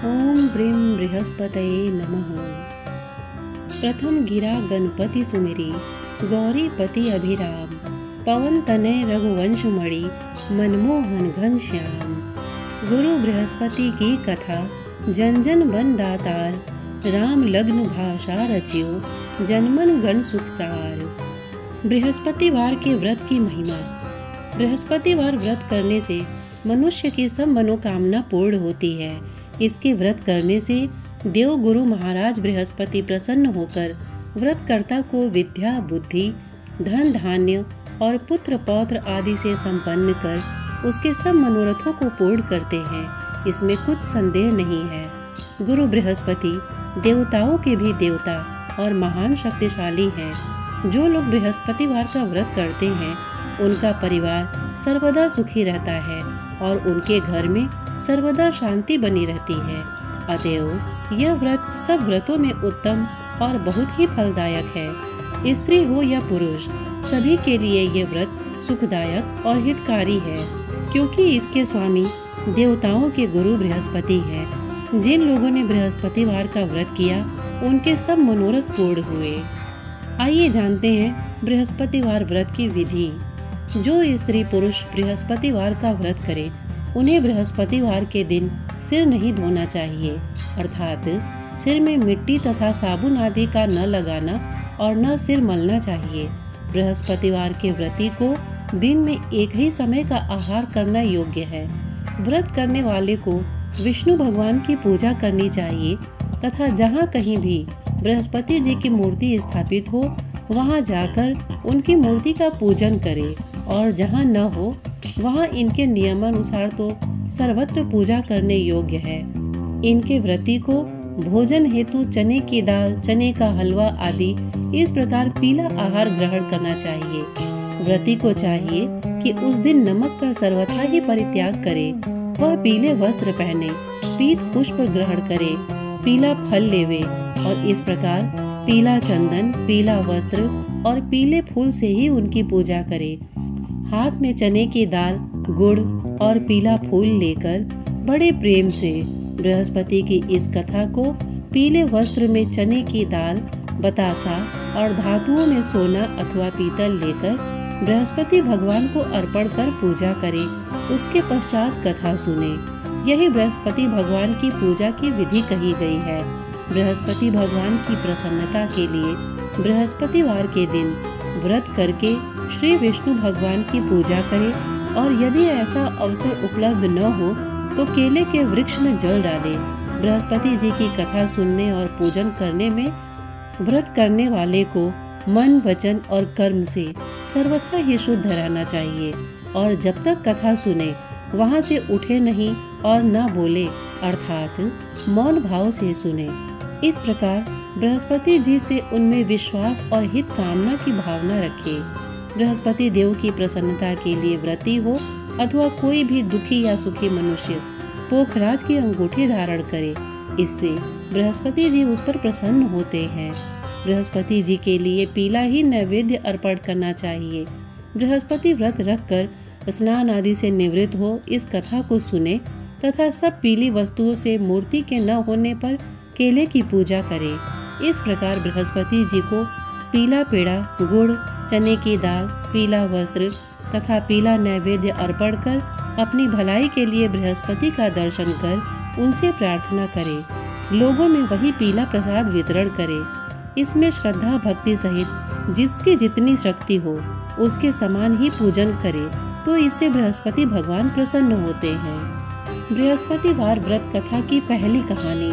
ओम ब्रीं बृहस्पतये नमः। प्रथम गिरा गणपति सुमिरी, गौरीपति अभिराम, पवन तनय रघुवंश मणि, मनमोहन घनश्याम। गुरु बृहस्पति की कथा, जन जन बन दातार, राम लग्न भाषा रचियो, जनमन गण सुखसार। बृहस्पतिवार के व्रत की महिमा। बृहस्पतिवार व्रत करने से मनुष्य की सब मनोकामना पूर्ण होती है। इसके व्रत करने से देव गुरु महाराज बृहस्पति प्रसन्न होकर व्रतकर्ता को विद्या, बुद्धि, धन, धान्य और पुत्र पौत्र आदि से संपन्न कर उसके सब मनोरथों को पूर्ण करते हैं। इसमें कुछ संदेह नहीं है। गुरु बृहस्पति देवताओं के भी देवता और महान शक्तिशाली हैं। जो लोग बृहस्पतिवार का व्रत करते हैं उनका परिवार सर्वदा सुखी रहता है और उनके घर में सर्वदा शांति बनी रहती है। अतएव यह व्रत सब व्रतों में उत्तम और बहुत ही फलदायक है। स्त्री हो या पुरुष, सभी के लिए ये व्रत सुखदायक और हितकारी है, क्योंकि इसके स्वामी देवताओं के गुरु बृहस्पति हैं। जिन लोगों ने बृहस्पतिवार का व्रत किया उनके सब मनोरथ पूर्ण हुए। आइए जानते हैं बृहस्पतिवार व्रत की विधि। जो स्त्री पुरुष बृहस्पतिवार का व्रत करे उन्हें बृहस्पतिवार के दिन सिर नहीं धोना चाहिए, अर्थात सिर में मिट्टी तथा साबुन आदि का न लगाना और न सिर मलना चाहिए। बृहस्पतिवार के व्रती को दिन में एक ही समय का आहार करना योग्य है। व्रत करने वाले को विष्णु भगवान की पूजा करनी चाहिए तथा जहाँ कहीं भी बृहस्पति जी की मूर्ति स्थापित हो वहाँ जाकर उनकी मूर्ति का पूजन करे, और जहाँ न हो वहाँ इनके नियमानुसार तो सर्वत्र पूजा करने योग्य है। इनके व्रती को भोजन हेतु चने की दाल, चने का हलवा आदि इस प्रकार पीला आहार ग्रहण करना चाहिए। व्रती को चाहिए कि उस दिन नमक का सर्वथा ही परित्याग करे। वह पीले वस्त्र पहने, पीत पुष्प ग्रहण करे, पीला फल लेवे और इस प्रकार पीला चंदन, पीला वस्त्र और पीले फूल से ही उनकी पूजा करे। हाथ में चने की दाल, गुड़ और पीला फूल लेकर बड़े प्रेम से बृहस्पति की इस कथा को पीले वस्त्र में चने की दाल, बतासा और धातुओं में सोना अथवा पीतल लेकर बृहस्पति भगवान को अर्पण कर पूजा करे। उसके पश्चात कथा सुने। यही बृहस्पति भगवान की पूजा की विधि कही गई है। बृहस्पति भगवान की प्रसन्नता के लिए बृहस्पतिवार के दिन व्रत करके श्री विष्णु भगवान की पूजा करें, और यदि ऐसा अवसर उपलब्ध न हो तो केले के वृक्ष में जल डाले। बृहस्पति जी की कथा सुनने और पूजन करने में व्रत करने वाले को मन, वचन और कर्म से सर्वथा ही शुद्ध रहना चाहिए, और जब तक कथा सुने वहाँ से उठे नहीं और न बोले, अर्थात मौन भाव से सुने। इस प्रकार बृहस्पति जी से उनमें विश्वास और हित कामना की भावना रखे। बृहस्पति देव की प्रसन्नता के लिए व्रती हो अथवा कोई भी दुखी या सुखी मनुष्य पोखराज की अंगूठी धारण करे, इससे बृहस्पति जी उस पर प्रसन्न होते हैं। बृहस्पति जी के लिए पीला ही नैवेद्य अर्पण करना चाहिए। बृहस्पति व्रत रखकर स्नान आदि से निवृत्त हो इस कथा को सुने तथा सब पीली वस्तुओं से मूर्ति के न होने पर केले की पूजा करे। इस प्रकार बृहस्पति जी को पीला पेड़ा, गुड़, चने की दाल, पीला वस्त्र तथा पीला नैवेद्य अर्पण कर अपनी भलाई के लिए बृहस्पति का दर्शन कर उनसे प्रार्थना करे। लोगों में वही पीला प्रसाद वितरण करे। इसमें श्रद्धा भक्ति सहित जिसकी जितनी शक्ति हो उसके समान ही पूजन करे, तो इससे बृहस्पति भगवान प्रसन्न होते हैं। बृहस्पतिवार व्रत कथा की पहली कहानी।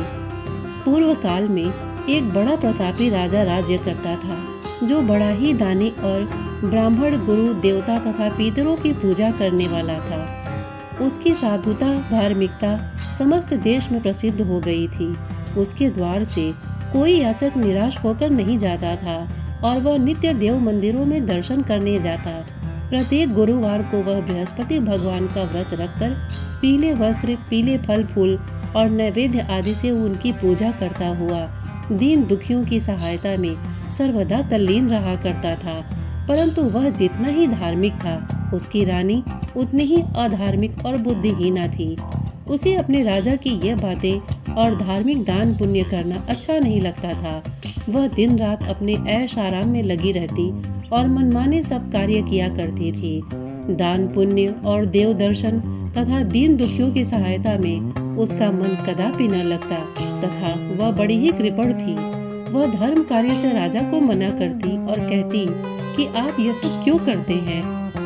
पूर्व काल में एक बड़ा प्रतापी राजा राज्य करता था, जो बड़ा ही दानी और ब्राह्मण, गुरु, देवता तथा पितरों की पूजा करने वाला था। उसकी साधुता, धार्मिकता समस्त देश में प्रसिद्ध हो गई थी। उसके द्वार से कोई याचक निराश होकर नहीं जाता था और वह नित्य देव मंदिरों में दर्शन करने जाता। प्रत्येक गुरुवार को वह बृहस्पति भगवान का व्रत रखकर पीले वस्त्र, पीले फल फूल और नैवेद्य आदि से उनकी पूजा करता हुआ दीन दुखियों की सहायता में सर्वदा तल्लीन रहा करता था। परंतु वह जितना ही धार्मिक था, उसकी रानी उतनी ही अधार्मिक और बुद्धिहीना थी। उसे अपने राजा की यह बातें और धार्मिक दान पुण्य करना अच्छा नहीं लगता था। वह दिन रात अपने ऐश आराम में लगी रहती और मनमाने सब कार्य किया करती थी। दान पुण्य और देव दर्शन तथा दीन दुखियों की सहायता में उसका मन कदापि न लगता तथा वह बड़ी ही कृपण थी। वह धर्म कार्य से राजा को मना करती और कहती कि आप यह सब क्यों करते हैं,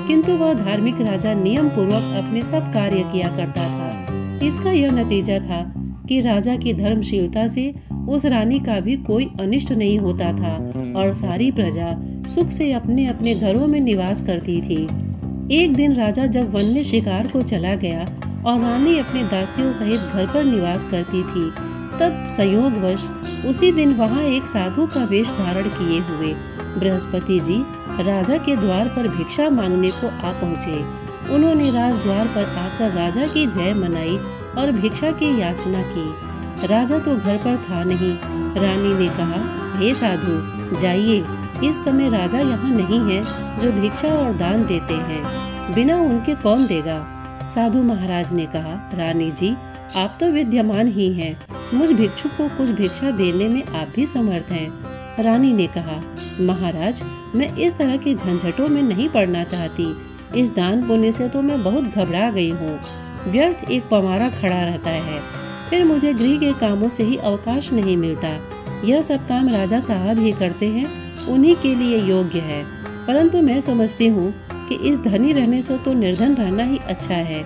किंतु वह धार्मिक राजा नियम पूर्वक अपने सब कार्य किया करता था। इसका यह नतीजा था कि राजा की धर्मशीलता से उस रानी का भी कोई अनिष्ट नहीं होता था और सारी प्रजा सुख से अपने अपने घरों में निवास करती थी। एक दिन राजा जब वन में शिकार को चला गया और रानी अपने दासियों सहित घर पर निवास करती थी, तब संयोगवश उसी दिन वहाँ एक साधु का वेश धारण किए हुए बृहस्पति जी राजा के द्वार पर भिक्षा मांगने को आ पहुँचे। उन्होंने राजद्वार पर आकर राजा की जय मनाई और भिक्षा की याचना की। राजा तो घर पर था नहीं। रानी ने कहा, हे साधु, जाइए, इस समय राजा यहाँ नहीं है जो भिक्षा और दान देते हैं, बिना उनके कौन देगा। साधु महाराज ने कहा, रानी जी, आप तो विद्यमान ही हैं, मुझ भिक्षु को कुछ भिक्षा देने में आप भी समर्थ हैं। रानी ने कहा, महाराज, मैं इस तरह के झंझटों में नहीं पड़ना चाहती। इस दान पुण्य से तो मैं बहुत घबरा गई हूँ। व्यर्थ एक पवारा खड़ा रहता है, फिर मुझे गृह के कामों से ही अवकाश नहीं मिलता। यह सब काम राजा साहब ही करते हैं, उन्हीं के लिए योग्य है। परंतु मैं समझती हूँ कि इस धनी रहने से तो निर्धन रहना ही अच्छा है,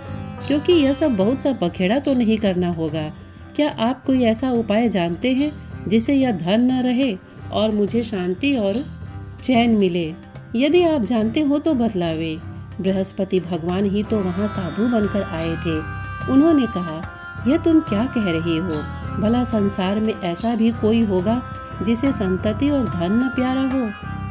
क्योंकि यह सब बहुत सा बखेड़ा तो नहीं करना होगा। क्या आप कोई ऐसा उपाय जानते हैं जिससे यह धन न रहे और मुझे शांति और चैन मिले? यदि आप जानते हो तो बतलावे। बृहस्पति भगवान ही तो वहाँ साधु बनकर आए थे। उन्होंने कहा, यह तुम क्या कह रही हो? भला संसार में ऐसा भी कोई होगा जिसे संतति और धन न प्यारा हो?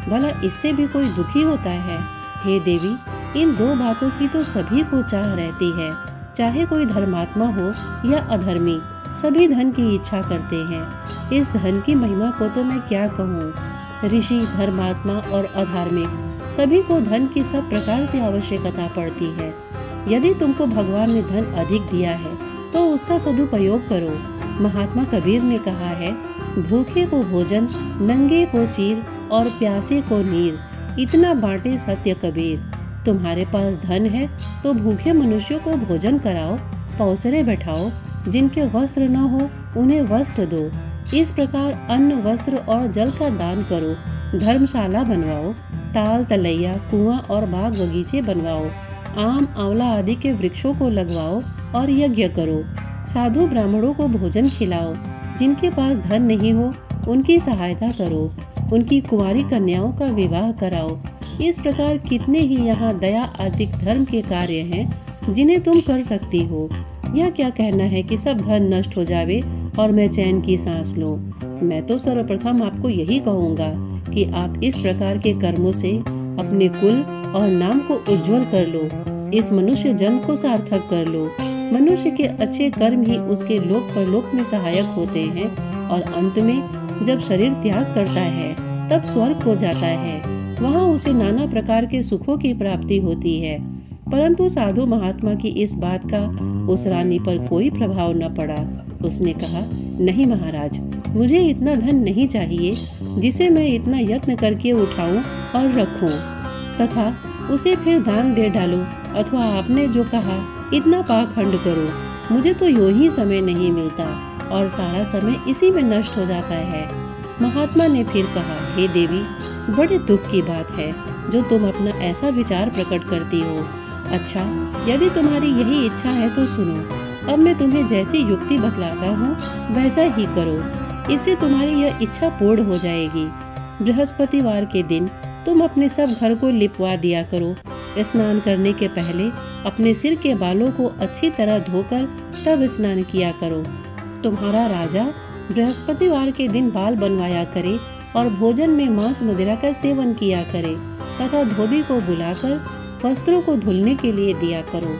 भला इससे भी कोई दुखी होता है? हे देवी, इन दो बातों की तो सभी को चाह रहती है, चाहे कोई धर्मात्मा हो या अधर्मी, सभी धन की इच्छा करते हैं। इस धन की महिमा को तो मैं क्या कहूँ। ऋषि, धर्मात्मा और अधार्मिक सभी को धन की सब प्रकार से आवश्यकता पड़ती है। यदि तुमको भगवान ने धन अधिक दिया है तो उसका सदुपयोग करो। महात्मा कबीर ने कहा है, भूखे को भोजन, नंगे को चीर और प्यासे को नीर, इतना बांटे सत्य कबीर। तुम्हारे पास धन है तो भूखे मनुष्यों को भोजन कराओ, पौसरे बैठाओ, जिनके वस्त्र न हो उन्हें वस्त्र दो। इस प्रकार अन्न, वस्त्र और जल का दान करो। धर्मशाला बनवाओ, ताल, तलैया, कुआं और बाग बगीचे बनवाओ। आम, आंवला आदि के वृक्षों को लगवाओ और यज्ञ करो। साधु ब्राह्मणों को भोजन खिलाओ। जिनके पास धन नहीं हो उनकी सहायता करो। उनकी कुंवारी कन्याओं का विवाह कराओ। इस प्रकार कितने ही यहाँ दया आदि धर्म के कार्य हैं जिन्हें तुम कर सकती हो। यह क्या कहना है कि सब धन नष्ट हो जावे और मैं चैन की सांस लूं। मैं तो सर्वप्रथम आपको यही कहूँगा कि आप इस प्रकार के कर्मों से अपने कुल और नाम को उज्जवल कर लो। इस मनुष्य जन्म को सार्थक कर लो। मनुष्य के अच्छे कर्म ही उसके लोक परलोक में सहायक होते हैं और अंत में जब शरीर त्याग करता है तब स्वर्ग हो जाता है। वहाँ उसे नाना प्रकार के सुखों की प्राप्ति होती है। परंतु साधु महात्मा की इस बात का उस रानी पर कोई प्रभाव न पड़ा। उसने कहा, नहीं महाराज, मुझे इतना धन नहीं चाहिए जिसे मैं इतना यत्न करके उठाऊं और रखूं तथा उसे फिर दान दे डालूं, अथवा आपने जो कहा इतना पाखंड करो। मुझे तो यूं ही समय नहीं मिलता और सारा समय इसी में नष्ट हो जाता है। महात्मा ने फिर कहा, हे देवी, बड़े दुख की बात है जो तुम अपना ऐसा विचार प्रकट करती हो। अच्छा, यदि तुम्हारी यही इच्छा है तो सुनो। अब मैं तुम्हें जैसी युक्ति बतलाता हूँ वैसा ही करो, इससे तुम्हारी यह इच्छा पूर्ण हो जाएगी। बृहस्पतिवार के दिन तुम अपने सब घर को लिपवा दिया करो। स्नान करने के पहले अपने सिर के बालों को अच्छी तरह धोकर तब स्नान किया करो। तुम्हारा राजा बृहस्पतिवार के दिन बाल बनवाया करे और भोजन में मांस मदिरा का सेवन किया करे तथा धोबी को बुलाकर वस्त्रों को धुलने के लिए दिया करो।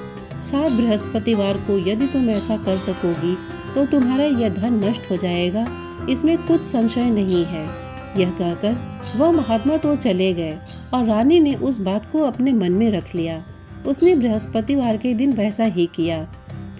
7 बृहस्पतिवार को यदि तुम ऐसा कर सकोगी तो तुम्हारा यह धन नष्ट हो जाएगा, इसमें कुछ संशय नहीं है। यह कहकर वह महात्मा तो चले गए और रानी ने उस बात को अपने मन में रख लिया। उसने बृहस्पतिवार के दिन वैसा ही किया।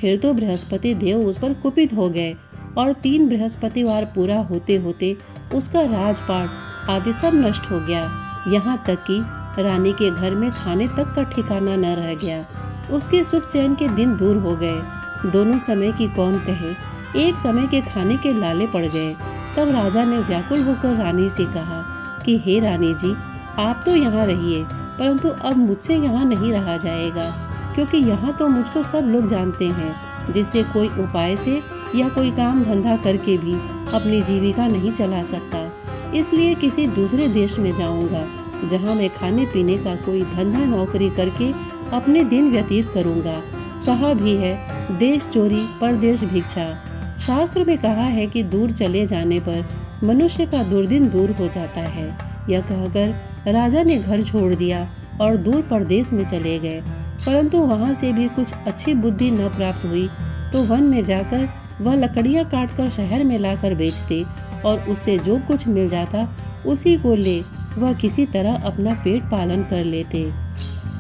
फिर तो बृहस्पति देव उस पर कुपित हो गए और 3 बृहस्पतिवार पूरा होते होते उसका राजपाट आदि सब नष्ट हो गया। यहाँ तक कि रानी के घर में खाने तक का ठिकाना न रह गया। उसके सुख चैन के दिन दूर हो गए। दोनों समय की कौन कहे, एक समय के खाने के लाले पड़ गए। तब राजा ने व्याकुल होकर रानी से कहा कि हे रानी जी, आप तो यहाँ रहिए, परंतु अब मुझसे यहाँ नहीं रहा जाएगा, क्योंकि यहाँ तो मुझको सब लोग जानते हैं, जिससे कोई उपाय से या कोई काम धंधा करके भी अपनी जीविका नहीं चला सकता। इसलिए किसी दूसरे देश में जाऊंगा, जहाँ मैं खाने पीने का कोई धंधा नौकरी करके अपने दिन व्यतीत करूंगा। कहा भी है, देश चोरी परदेश भिक्षा। शास्त्र में कहा है कि दूर चले जाने पर मनुष्य का दुर्दिन दूर हो जाता है। यह कहकर राजा ने घर छोड़ दिया और दूर परदेश में चले गए। परंतु वहां से भी कुछ अच्छी बुद्धि न प्राप्त हुई तो वन में जाकर वह लकड़ियां काटकर शहर में लाकर बेचते और उससे जो कुछ मिल जाता उसी को ले वह किसी तरह अपना पेट पालन कर लेते।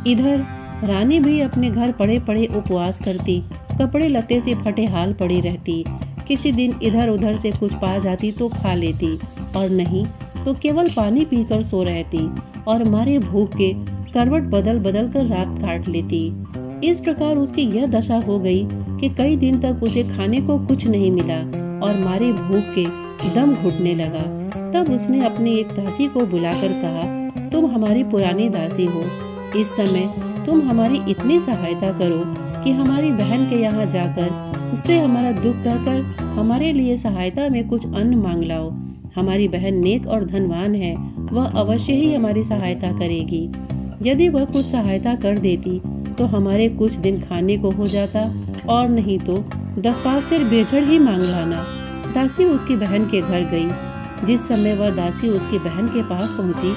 इधर रानी भी अपने घर पड़े पड़े उपवास करती, कपड़े लत्ते से फटे हाल पड़ी रहती। किसी दिन इधर उधर से कुछ पा जाती तो खा लेती और नहीं तो केवल पानी पीकर सो रहती और मारे भूख के करवट बदल बदल कर रात काट लेती। इस प्रकार उसकी यह दशा हो गई कि कई दिन तक उसे खाने को कुछ नहीं मिला और मारे भूख के दम घुटने लगा। तब उसने अपनी एक दासी को बुलाकर कहा, तुम हमारी पुरानी दासी हो, इस समय तुम हमारी इतनी सहायता करो कि हमारी बहन के यहाँ जाकर उससे हमारा दुख कहकर हमारे लिए सहायता में कुछ अन्न मांग लाओ। हमारी बहन नेक और धनवान है, वह अवश्य ही हमारी सहायता करेगी। यदि वह कुछ सहायता कर देती तो हमारे कुछ दिन खाने को हो जाता, और नहीं तो 10-5 सेर बेझड़ ही मांग लाना। दासी उसकी बहन के घर गई। जिस समय वह दासी उसकी बहन के पास पहुंची,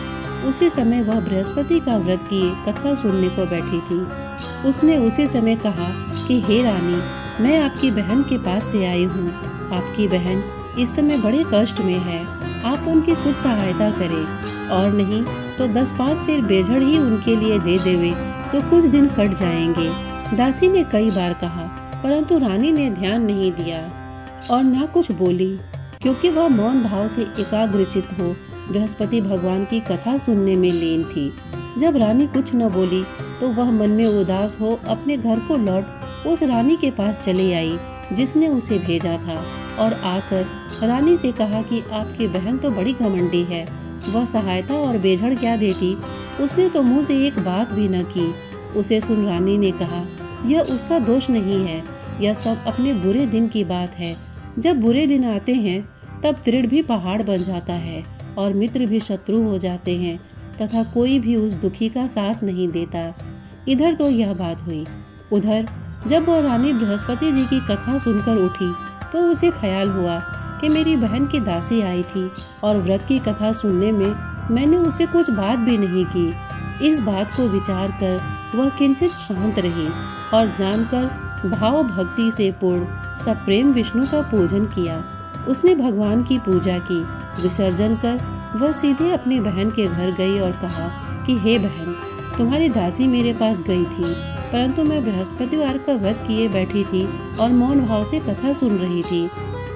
उसी समय वह बृहस्पति का व्रत किए कथा सुनने को बैठी थी। उसने उसी समय कहा कि हे रानी, मैं आपकी बहन के पास से आई हूँ। आपकी बहन इस समय बड़े कष्ट में है, आप उनकी कुछ सहायता करें, और नहीं तो 10-5 सेर बेझड़ ही उनके लिए दे देवे तो कुछ दिन कट जाएंगे। दासी ने कई बार कहा, परंतु रानी ने ध्यान नहीं दिया और ना कुछ बोली, क्योंकि वह मौन भाव से एकाग्रचित हो बृहस्पति भगवान की कथा सुनने में लीन थी। जब रानी कुछ न बोली तो वह मन में उदास हो अपने घर को लौट उस रानी के पास चली आई जिसने उसे भेजा था, और आकर रानी से कहा कि आपकी बहन तो बड़ी घमंडी है, वह सहायता और बेझड़ क्या देती, उसने तो मुँह से एक बात भी न की। उसे सुन रानी ने कहा, यह उसका दोष नहीं है, यह सब अपने बुरे दिन की बात है। जब बुरे दिन आते हैं तब तृण भी पहाड़ बन जाता है और मित्र भी शत्रु हो जाते हैं, तथा कोई भी उस दुखी का साथ नहीं देता। इधर तो यह बात हुई। उधर जब वह रानी बृहस्पति जी की कथा सुनकर उठी तो उसे ख्याल हुआ कि मेरी बहन की दासी आई थी और व्रत की कथा सुनने में मैंने उसे कुछ बात भी नहीं की। इस बात को विचार कर वह किंचित शांत रही और जानकर भाव भक्ति से पूर्ण सप्रेम विष्णु का पूजन किया। उसने भगवान की पूजा की। विसर्जन कर वह सीधे अपनी बहन के घर गई और कहा कि हे बहन, तुम्हारी दासी मेरे पास गई थी, परंतु मैं बृहस्पतिवार का व्रत किए बैठी थी और मौन भाव से कथा सुन रही थी।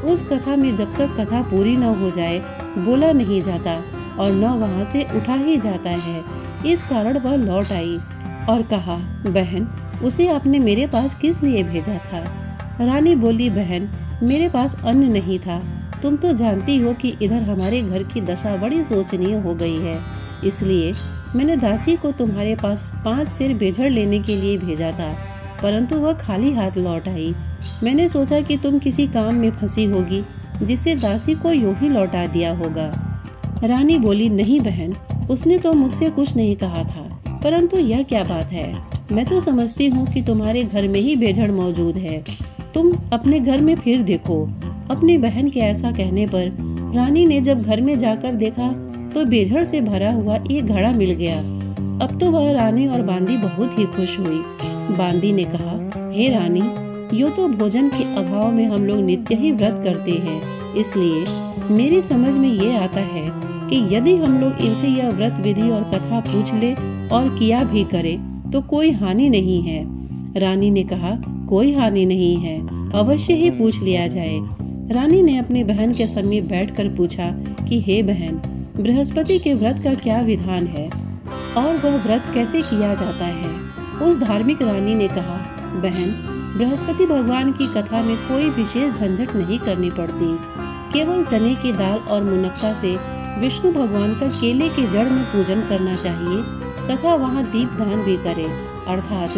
उस कथा में जब तक कथा पूरी न हो जाए बोला नहीं जाता और न वहाँ से उठा ही जाता है। इस कारण वह लौट आई और कहा, बहन, उसे आपने मेरे पास किस लिए भेजा था? रानी बोली, बहन, मेरे पास अन्न नहीं था। तुम तो जानती हो कि इधर हमारे घर की दशा बड़ी शोचनीय हो गई है, इसलिए मैंने दासी को तुम्हारे पास 5 सेर बेझड़ लेने के लिए भेजा था, परंतु वह खाली हाथ लौट आई। मैंने सोचा कि तुम किसी काम में फंसी होगी, जिससे दासी को यूं ही लौटा दिया होगा। रानी बोली, नहीं बहन, उसने तो मुझसे कुछ नहीं कहा था, परंतु यह क्या बात है? मैं तो समझती हूँ कि तुम्हारे घर में ही बेझड़ मौजूद है। तुम अपने घर में फिर देखो। अपनी बहन के ऐसा कहने पर रानी ने जब घर में जाकर देखा तो बेझड़ से भरा हुआ एक घड़ा मिल गया। अब तो वह रानी और बांदी बहुत ही खुश हुई। बांदी ने कहा, हे रानी, यूँ तो भोजन के अभाव में हम लोग नित्य ही व्रत करते हैं, इसलिए मेरी समझ में ये आता है कि यदि हम लोग इनसे यह व्रत विधि और कथा पूछ ले और किया भी करे तो कोई हानि नहीं है। रानी ने कहा, कोई हानि नहीं है, अवश्य ही पूछ लिया जाए। रानी ने अपनी बहन के समीप बैठकर पूछा कि हे बहन, बृहस्पति के व्रत का क्या विधान है और वह व्रत कैसे किया जाता है। उस धार्मिक रानी ने कहा, बहन, बृहस्पति भगवान की कथा में कोई विशेष झंझट नहीं करनी पड़ती। केवल चने की दाल और मुनक्का से विष्णु भगवान का केले के जड़ में पूजन करना चाहिए तथा वहाँ दीपदान भी करे, अर्थात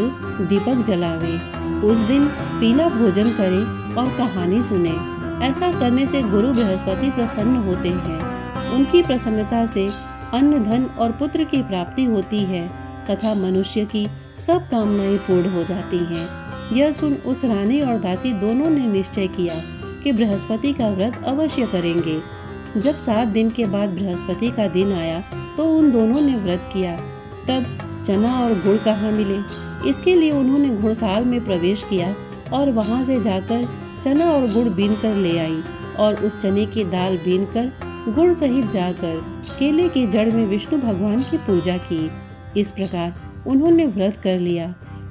दीपक जलावे। उस दिन पीला भोजन करे और कहानी सुने। ऐसा करने से गुरु बृहस्पति प्रसन्न होते हैं। उनकी प्रसन्नता से अन्न, धन और पुत्र की प्राप्ति होती है तथा मनुष्य की सब कामनाएं पूर्ण हो जाती हैं। यह सुन उस रानी और दासी दोनों ने निश्चय किया कि बृहस्पति का व्रत अवश्य करेंगे। जब 7 दिन के बाद बृहस्पति का दिन आया तो उन दोनों ने व्रत किया। तब चना और गुड़ कहाँ मिले, इसके लिए उन्होंने घुड़साल में प्रवेश किया और वहां से जाकर चना और गुड़ बीन कर ले आई और उस चने की दाल बीन कर गुड़ सहित जाकर केले की जड़ में विष्णु भगवान की पूजा की। इस प्रकार उन्होंने व्रत कर लिया,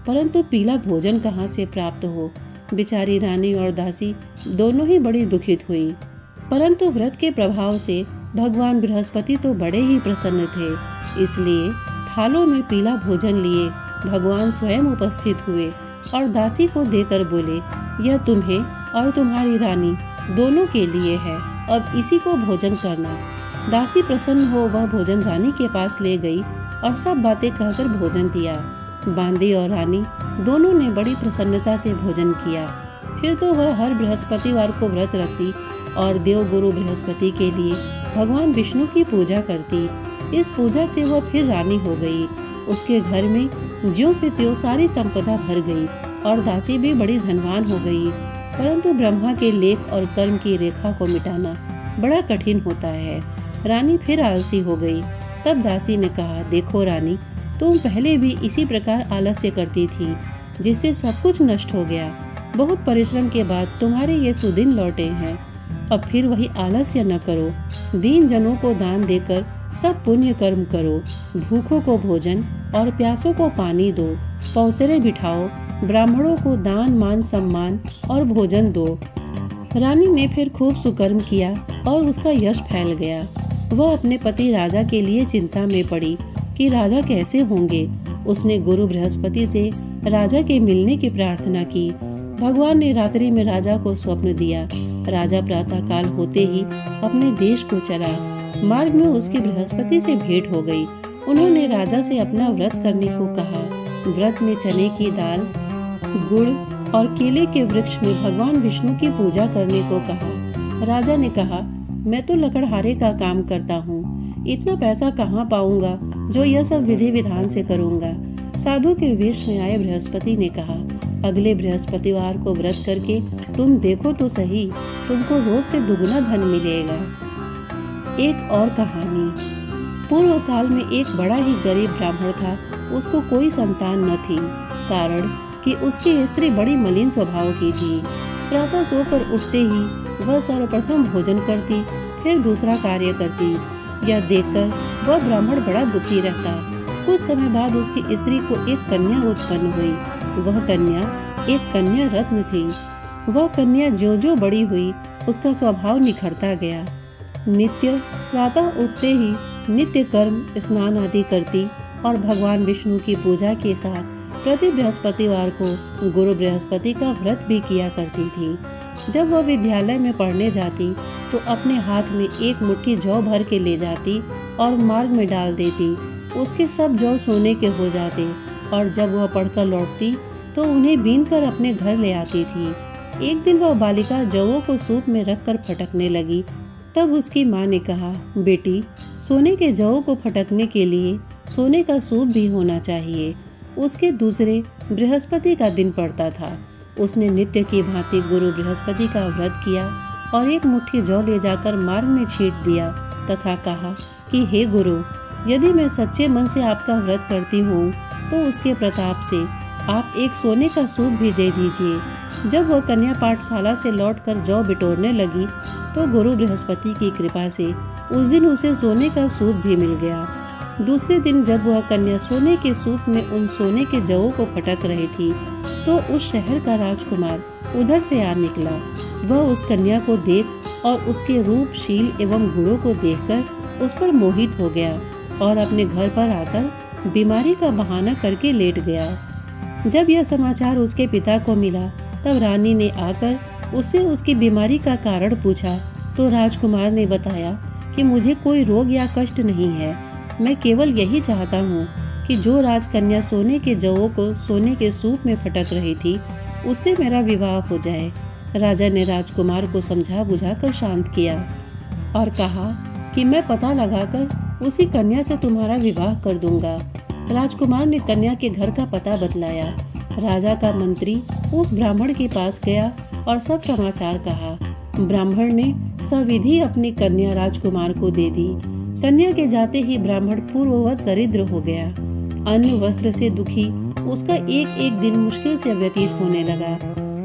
परंतु पीला भोजन कहाँ से प्राप्त हो। बेचारी रानी और दासी दोनों ही बड़ी दुखित हुई। परंतु व्रत के प्रभाव से भगवान बृहस्पति तो बड़े ही प्रसन्न थे, इसलिए थालों में पीला भोजन लिए भगवान स्वयं उपस्थित हुए और दासी को देकर बोले, यह तुम्हें और तुम्हारी रानी दोनों के लिए है, अब इसी को भोजन करना। दासी प्रसन्न हो वह भोजन रानी के पास ले गई और सब बातें कहकर भोजन दिया। बांदी और रानी दोनों ने बड़ी प्रसन्नता से भोजन किया। फिर तो वह हर बृहस्पतिवार को व्रत रखती और देवगुरु बृहस्पति के लिए भगवान विष्णु की पूजा करती। इस पूजा से वह फिर रानी हो गई। उसके घर में ज्यों के त्यों सारी संपदा भर गई और दासी भी बड़ी धनवान हो गई। परंतु ब्रह्मा के लेख और कर्म की रेखा को मिटाना बड़ा कठिन होता है। रानी फिर आलसी हो गई। तब दासी ने कहा, देखो रानी, तुम पहले भी इसी प्रकार आलस्य करती थी, जिससे सब कुछ नष्ट हो गया। बहुत परिश्रम के बाद तुम्हारे ये सुदिन लौटे हैं। अब फिर वही आलस्य न करो। दीन जनों को दान देकर सब पुण्य कर्म करो। भूखों को भोजन और प्यासों को पानी दो। पौसरे बिठाओ। ब्राह्मणों को दान, मान, सम्मान और भोजन दो। रानी ने फिर खूब सुकर्म किया और उसका यश फैल गया। वह अपने पति राजा के लिए चिंता में पड़ी कि राजा कैसे होंगे। उसने गुरु बृहस्पति से राजा के मिलने की प्रार्थना की। भगवान ने रात्रि में राजा को स्वप्न दिया। राजा प्रातः काल होते ही अपने देश को चला। मार्ग में उसकी बृहस्पति से भेंट हो गई। उन्होंने राजा से अपना व्रत करने को कहा। व्रत में चने की दाल, गुड़ और केले के वृक्ष में भगवान विष्णु की पूजा करने को कहा। राजा ने कहा, मैं तो लकड़हारे का काम करता हूँ, इतना पैसा कहाँ पाऊंगा जो यह सब विधि विधान से करूँगा। साधु के वेश में आए बृहस्पति ने कहा, अगले बृहस्पतिवार को व्रत करके तुम देखो तो सही, तुमको रोज से दुगुना धन मिलेगा। एक और कहानी। पूर्व काल में एक बड़ा ही गरीब ब्राह्मण था। उसको कोई संतान न थी, कारण कि उसकी स्त्री बड़ी मलिन स्वभाव की थी। प्रातः सोकर उठते ही वह सर्वप्रथम भोजन करती, फिर दूसरा कार्य करती। यह देखकर वह ब्राह्मण बड़ा दुखी रहता। कुछ समय बाद उसकी स्त्री को एक कन्या उत्पन्न हुई। वह कन्या एक कन्या रत्न थी। वह कन्या ज्यों-ज्यों बड़ी हुई, उसका स्वभाव निखरता गया। नित्य प्रातः उठते ही नित्य कर्म, स्नान आदि करती और भगवान विष्णु की पूजा के साथ प्रति बृहस्पतिवार को गुरु बृहस्पति का व्रत भी किया करती थी। जब वह विद्यालय में पढ़ने जाती तो अपने हाथ में एक मुट्ठी जौ भर के ले जाती और मार्ग में डाल देती। उसके सब जौ सोने के हो जाते और जब वह पढ़कर लौटती तो उन्हें बीन कर अपने घर ले आती थी। एक दिन वह बालिका जौओं को सूप में रखकर फटकने लगी। तब उसकी माँ ने कहा, बेटी, सोने के जौओं को फटकने के लिए सोने का सूप भी होना चाहिए। उसके दूसरे बृहस्पति का दिन पड़ता था। उसने नित्य की भांति गुरु बृहस्पति का व्रत किया और एक मुट्ठी जौ ले जाकर मार्ग में छींट दिया तथा कहा कि हे गुरु, यदि मैं सच्चे मन से आपका व्रत करती हूँ तो उसके प्रताप से आप एक सोने का सूप भी दे दीजिए। जब वह कन्या पाठशाला से लौटकर जौ बिटोरने लगी तो गुरु बृहस्पति की कृपा से उस दिन उसे सोने का सूप भी मिल गया। दूसरे दिन जब वह कन्या सोने के सूप में उन सोने के जवों को फटक रही थी, तो उस शहर का राजकुमार उधर से आ निकला। वह उस कन्या को देख और उसके रूप, शील एवं गुणों को देखकर उस पर मोहित हो गया और अपने घर पर आकर बीमारी का बहाना करके लेट गया। जब यह समाचार उसके पिता को मिला, तब रानी ने आकर उससे उसकी बीमारी का कारण पूछा, तो राजकुमार ने बताया कि मुझे कोई रोग या कष्ट नहीं है, मैं केवल यही चाहता हूँ कि जो राजकन्या सोने के जवों को सोने के सूप में फटक रही थी, उससे मेरा विवाह हो जाए। राजा ने राजकुमार को समझा बुझाकर शांत किया और कहा कि मैं पता लगाकर उसी कन्या से तुम्हारा विवाह कर दूंगा। राजकुमार ने कन्या के घर का पता बतलाया। राजा का मंत्री उस ब्राह्मण के पास गया और सब समाचार कहा। ब्राह्मण ने सविधि अपनी कन्या राजकुमार को दे दी। कन्या के जाते ही ब्राह्मण पूर्ववत दरिद्र हो गया। अन्न वस्त्र से दुखी उसका एक एक दिन मुश्किल से व्यतीत होने लगा।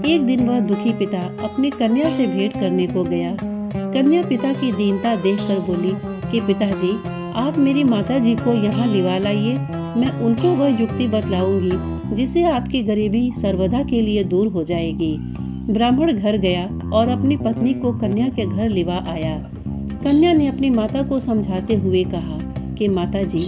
एक दिन वह दुखी पिता अपनी कन्या से भेंट करने को गया। कन्या पिता की दीनता देखकर बोली कि पिताजी, आप मेरी माताजी को यहाँ लिवा लाइए, मैं उनको वह युक्ति बतलाऊंगी जिससे आपकी गरीबी सर्वदा के लिए दूर हो जाएगी। ब्राह्मण घर गया और अपनी पत्नी को कन्या के घर लिवा आया। कन्या ने अपनी माता को समझाते हुए कहा कि माताजी,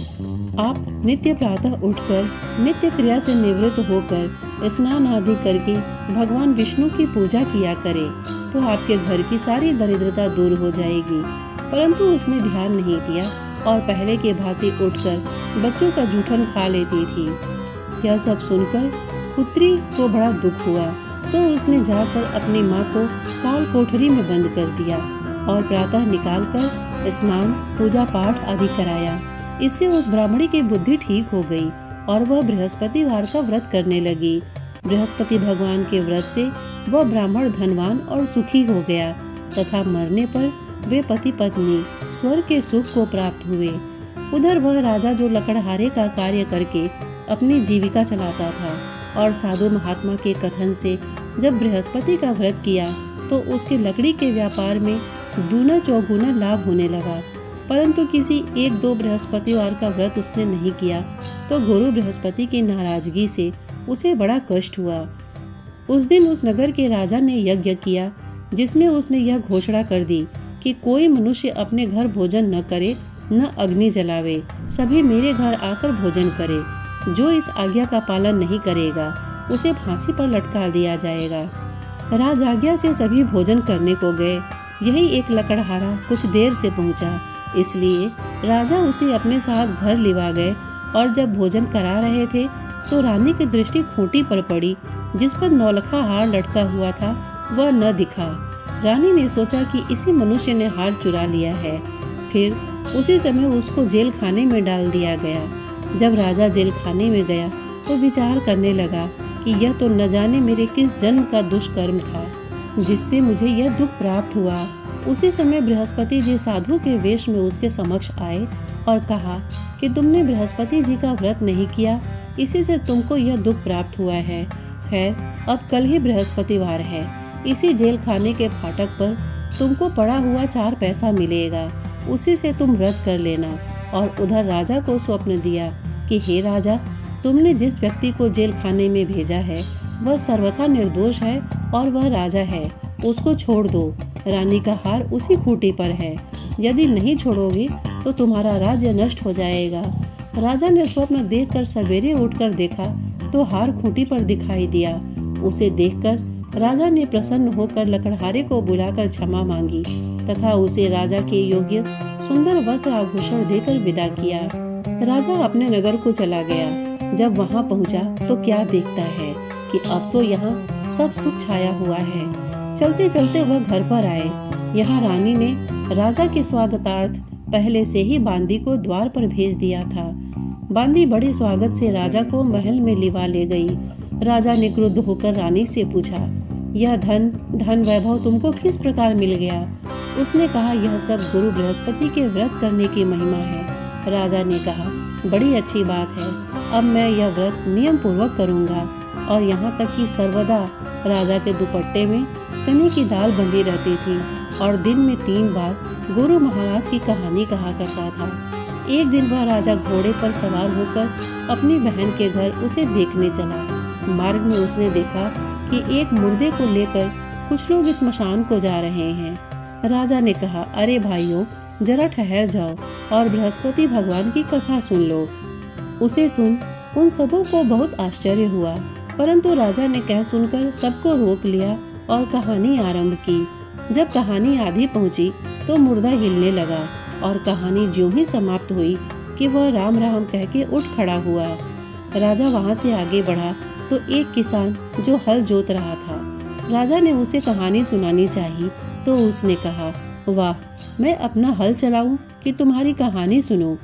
आप नित्य प्रातः उठकर नित्य क्रिया से निवृत्त होकर स्नान आदि करके भगवान विष्णु की पूजा किया करें, तो आपके घर की सारी दरिद्रता दूर हो जाएगी। परंतु उसने ध्यान नहीं दिया और पहले के भांति उठकर बच्चों का जूठन खा लेती थी। यह सब सुनकर पुत्री को बड़ा दुख हुआ, तो उसने जाकर अपनी माँ को काल कोठरी में बंद कर दिया और प्रातः निकालकर स्नान, पूजा पाठ आदि कराया। इससे उस ब्राह्मणी की बुद्धि ठीक हो गई और वह बृहस्पतिवार का व्रत करने लगी। बृहस्पति भगवान के व्रत से वह ब्राह्मण धनवान और सुखी हो गया तथा मरने पर वे पति पत्नी स्वर्ग के सुख को प्राप्त हुए। उधर वह राजा जो लकड़हारे का कार्य करके अपनी जीविका चलाता था और साधु महात्मा के कथन से जब बृहस्पति का व्रत किया तो उसके लकड़ी के व्यापार में दूना चौगुना लाभ होने लगा। परंतु किसी एक दो बृहस्पतिवार का व्रत उसने नहीं किया तो गुरु बृहस्पति की नाराजगी से उसे बड़ा कष्ट हुआ। उस दिन उस नगर के राजा ने यज्ञ किया जिसमें उसने यह घोषणा कर दी कि कोई मनुष्य अपने घर भोजन न करे, न अग्नि जलावे, सभी मेरे घर आकर भोजन करे। जो इस आज्ञा का पालन नहीं करेगा उसे फांसी पर लटका दिया जाएगा। राजआज्ञा से सभी भोजन करने को गए। यही एक लकड़हारा कुछ देर से पहुंचा, इसलिए राजा उसे अपने साथ घर लिवा गए और जब भोजन करा रहे थे तो रानी की दृष्टि खूंटी पर पड़ी जिस पर नौलखा हार लटका हुआ था, वह न दिखा। रानी ने सोचा कि इसी मनुष्य ने हार चुरा लिया है। फिर उसी समय उसको जेल खाने में डाल दिया गया। जब राजा जेल खाने में गया तो विचार करने लगा कि यह तो न जाने मेरे किस जन्म का दुष्कर्म था जिससे मुझे यह दुख प्राप्त हुआ। उसी समय बृहस्पति जी साधु के वेश में उसके समक्ष आए और कहा कि तुमने बृहस्पति जी का व्रत नहीं किया, इसी से तुमको यह दुख प्राप्त हुआ है। खैर, अब कल ही बृहस्पतिवार है, इसी जेल खाने के फाटक पर तुमको पड़ा हुआ 4 पैसा मिलेगा, उसी से तुम व्रत कर लेना। और उधर राजा को स्वप्न दिया कि हे राजा, तुमने जिस व्यक्ति को जेल खाने में भेजा है वह सर्वथा निर्दोष है और वह राजा है, उसको छोड़ दो। रानी का हार उसी खूंटी पर है, यदि नहीं छोड़ोगे तो तुम्हारा राज्य नष्ट हो जाएगा। राजा ने स्वप्न देखकर सवेरे उठकर देखा तो हार खूंटी पर दिखाई दिया। उसे देखकर राजा ने प्रसन्न होकर लकड़हारे को बुलाकर क्षमा मांगी तथा उसे राजा के योग्य सुंदर वस्त्र आभूषण देकर विदा किया। राजा अपने नगर को चला गया। जब वहां पहुंचा तो क्या देखता है कि अब तो यहाँ सब सुख छाया हुआ है। चलते चलते वह घर पर आए। यहाँ रानी ने राजा के स्वागतार्थ पहले से ही बांदी को द्वार पर भेज दिया था। बांदी बड़े स्वागत से राजा को महल में लिवा ले गई। राजा ने क्रुद्ध होकर रानी से पूछा, यह धन वैभव तुमको किस प्रकार मिल गया? उसने कहा, यह सब गुरु बृहस्पति के व्रत करने की महिमा है। राजा ने कहा, बड़ी अच्छी बात है, अब मैं यह व्रत नियम पूर्वक करूंगा। और यहाँ तक कि सर्वदा राजा के दुपट्टे में चने की दाल बंधी रहती थी और दिन में 3 बार गुरु महाराज की कहानी कहा करता था। एक दिन वह राजा घोड़े पर सवार होकर अपनी बहन के घर उसे देखने चला। मार्ग में उसने देखा कि एक मुर्दे को लेकर कुछ लोग स्मशान को जा रहे हैं। राजा ने कहा, अरे भाइयों, जरा ठहर जाओ और बृहस्पति भगवान की कथा सुन लो। उसे सुन उन सबों को बहुत आश्चर्य हुआ, परंतु राजा ने कह सुनकर सबको रोक लिया और कहानी आरंभ की। जब कहानी आधी पहुंची तो मुर्दा हिलने लगा और कहानी ज्यों ही समाप्त हुई कि वह राम राम कह के उठ खड़ा हुआ। राजा वहां से आगे बढ़ा तो एक किसान जो हल जोत रहा था, राजा ने उसे कहानी सुनानी चाहिए तो उसने कहा, वाह, मैं अपना हल चलाऊं कि तुम्हारी कहानी सुनूं।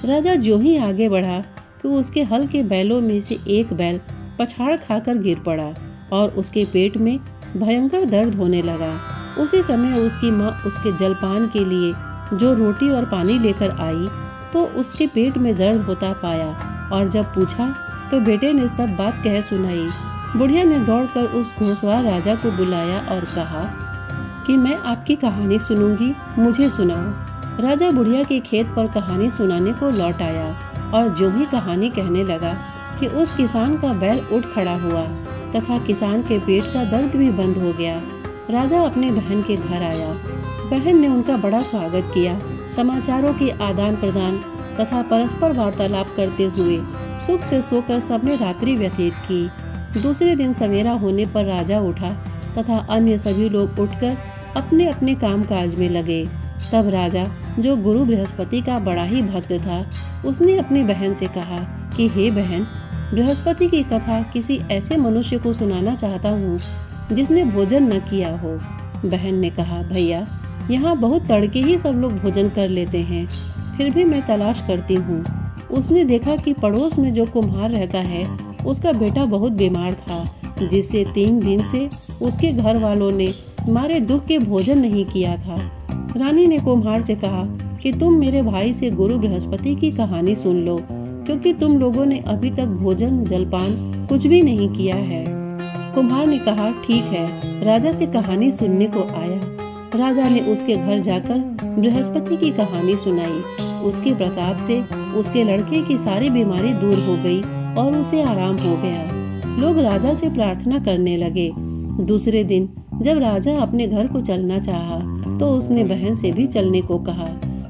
राजा ज्यों ही आगे बढ़ा कि उसके हल के बैलों में से एक बैल पछाड़ खाकर गिर पड़ा और उसके पेट में भयंकर दर्द होने लगा। उसी समय उसकी माँ उसके जलपान के लिए जो रोटी और पानी लेकर आई तो उसके पेट में दर्द होता पाया और जब पूछा तो बेटे ने सब बात कह सुनाई। बुढ़िया ने दौड़कर उस घोड़सवार राजा को बुलाया और कहा कि मैं आपकी कहानी सुनूंगी, मुझे सुनाओ। राजा बुढ़िया के खेत पर कहानी सुनाने को लौट आया और जो ही कहानी कहने लगा कि उस किसान का बैल उठ खड़ा हुआ तथा किसान के पेट का दर्द भी बंद हो गया। राजा अपने बहन के घर आया। बहन ने उनका बड़ा स्वागत किया। समाचारों के आदान प्रदान तथा परस्पर वार्तालाप करते हुए सुख से सोकर सबने रात्रि व्यतीत की। दूसरे दिन सवेरा होने पर राजा उठा तथा अन्य सभी लोग उठकर अपने अपने काम काज में लगे। तब राजा, जो गुरु बृहस्पति का बड़ा ही भक्त था, उसने अपनी बहन से कहा कि हे बहन, बृहस्पति की कथा किसी ऐसे मनुष्य को सुनाना चाहता हूँ जिसने भोजन न किया हो। बहन ने कहा, भैया, यहाँ बहुत तड़के ही सब लोग भोजन कर लेते हैं, फिर भी मैं तलाश करती हूँ। उसने देखा कि पड़ोस में जो कुम्हार रहता है उसका बेटा बहुत बीमार था, जिससे 3 दिन से उसके घर वालों ने मारे दुख के भोजन नहीं किया था। रानी ने कुम्हार से कहा कि तुम मेरे भाई से गुरु बृहस्पति की कहानी सुन लो, क्योंकि तुम लोगों ने अभी तक भोजन जलपान कुछ भी नहीं किया है। कुम्हार ने कहा, ठीक है। राजा से कहानी सुनने को आया। राजा ने उसके घर जाकर बृहस्पति की कहानी सुनाई। उसके प्रताप से उसके लड़के की सारी बीमारी दूर हो गई और उसे आराम हो गया। लोग राजा से प्रार्थना करने लगे। दूसरे दिन जब राजा अपने घर को चलना चाहा तो उसने बहन से भी चलने को कहा।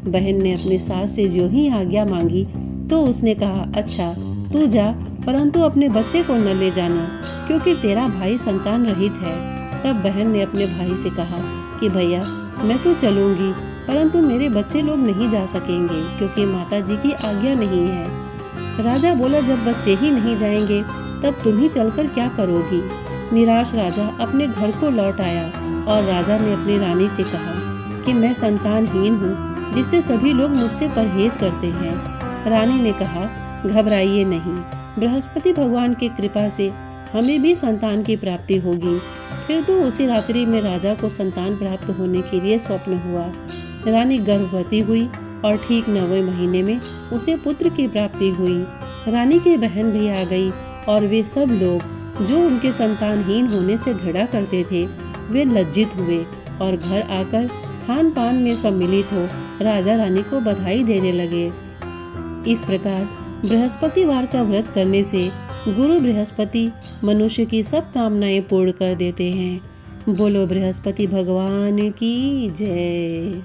बहन ने अपनी सास से जो ही आज्ञा मांगी तो उसने कहा, अच्छा तू जा, परंतु अपने बच्चे को न ले जाना, क्योंकि तेरा भाई संतान रहित है। तब बहन ने अपने भाई से कहा कि भैया, मैं तो चलूंगी, परंतु मेरे बच्चे लोग नहीं जा सकेंगे, क्योंकि माता जी की आज्ञा नहीं है। राजा बोला, जब बच्चे ही नहीं जाएंगे तब तुम ही चलकर क्या करोगी। निराश राजा अपने घर को लौट आया और राजा ने अपनी रानी से कहा कि मैं संतानहीन हूँ, जिससे सभी लोग मुझसे परहेज करते हैं। रानी ने कहा, घबराइए नहीं, बृहस्पति भगवान की कृपा से हमें भी संतान की प्राप्ति होगी। फिर तो उसी रात्रि में राजा को संतान प्राप्त होने के लिए स्वप्न हुआ। रानी गर्भवती हुई और ठीक 9वें महीने में उसे पुत्र की प्राप्ति हुई। रानी की बहन भी आ गई और वे सब लोग जो उनके संतानहीन होने से घृणा करते थे, वे लज्जित हुए और घर आकर खान पान में सम्मिलित हो राजा रानी को बधाई देने लगे। इस प्रकार बृहस्पतिवार का व्रत करने से गुरु बृहस्पति मनुष्य की सब कामनाएं पूर्ण कर देते हैं। बोलो बृहस्पति भगवान की जय।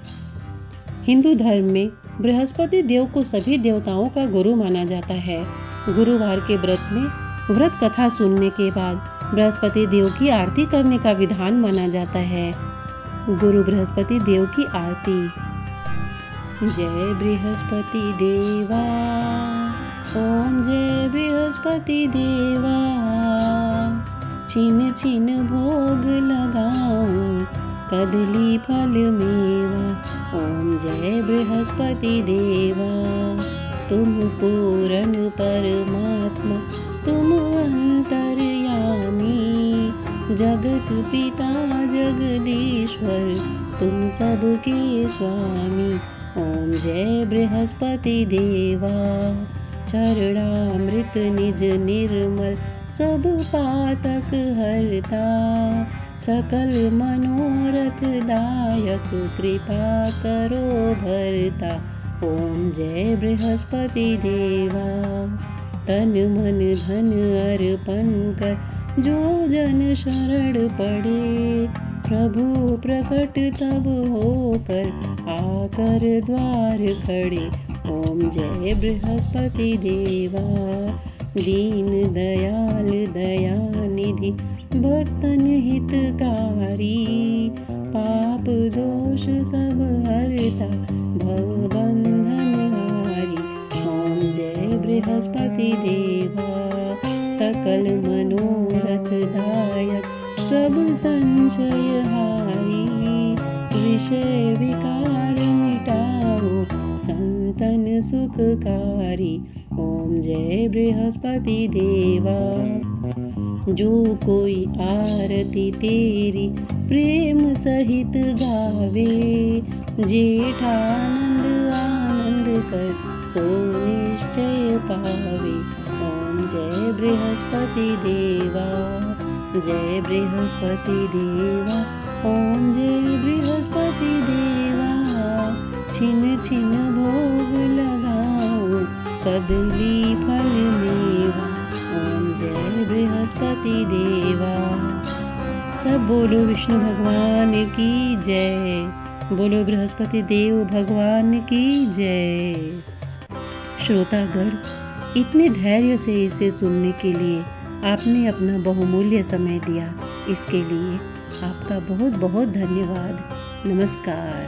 हिंदू धर्म में बृहस्पति देव को सभी देवताओं का गुरु माना जाता है। गुरुवार के व्रत में व्रत कथा सुनने के बाद बृहस्पति देव की आरती करने का विधान माना जाता है। गुरु बृहस्पति देव की आरती। जय बृहस्पति देवा, ओम जय बृहस्पति देवा, छिन छिन भोग लगाऊं कदली फल मेवा। ओम जय बृहस्पति देवा, तुम पूर्ण परमात्मा, तुम अंतर्यामी, जगत पिता जगदीश्वर, तुम सबके स्वामी। ओम जय बृहस्पति देवा, चरणामृत निज निर्मल, सब पातक हरता, सकल मनोरथ दायक, कृपा करो भरता। ओम जय बृहस्पति देवा। तन मन धन अर्पण कर जो जन शरण पड़े, प्रभु प्रकट तब होकर आकर द्वार खड़े। ओम जय बृहस्पति देवा। दीन दयाल दयानिधि भक्तन हितकारी, पाप दोष सब हरता भवबंधन हारी। ओम जय बृहस्पति देवा। सकल मनोरथ दायक सब संशय हारी, विषय विकार मिटाओ संतन सुखकारी। ओम जय बृहस्पति देवा। जो कोई आरती तेरी प्रेम सहित गावे, जेठानंद आनंद कर सो निश्चय पावे। ओम जय बृहस्पति देवा। जय बृहस्पति देवा। ओम जय बृहस्पति देवा। छिन छिन भोग लगाओ कदली फल मेवा। ओम जय बृहस्पति देवा। सब बोलो विष्णु भगवान की जय। बोलो बृहस्पति देव भगवान की जय। श्रोतागण, इतने धैर्य से इसे सुनने के लिए आपने अपना बहुमूल्य समय दिया, इसके लिए आपका बहुत बहुत धन्यवाद। नमस्कार।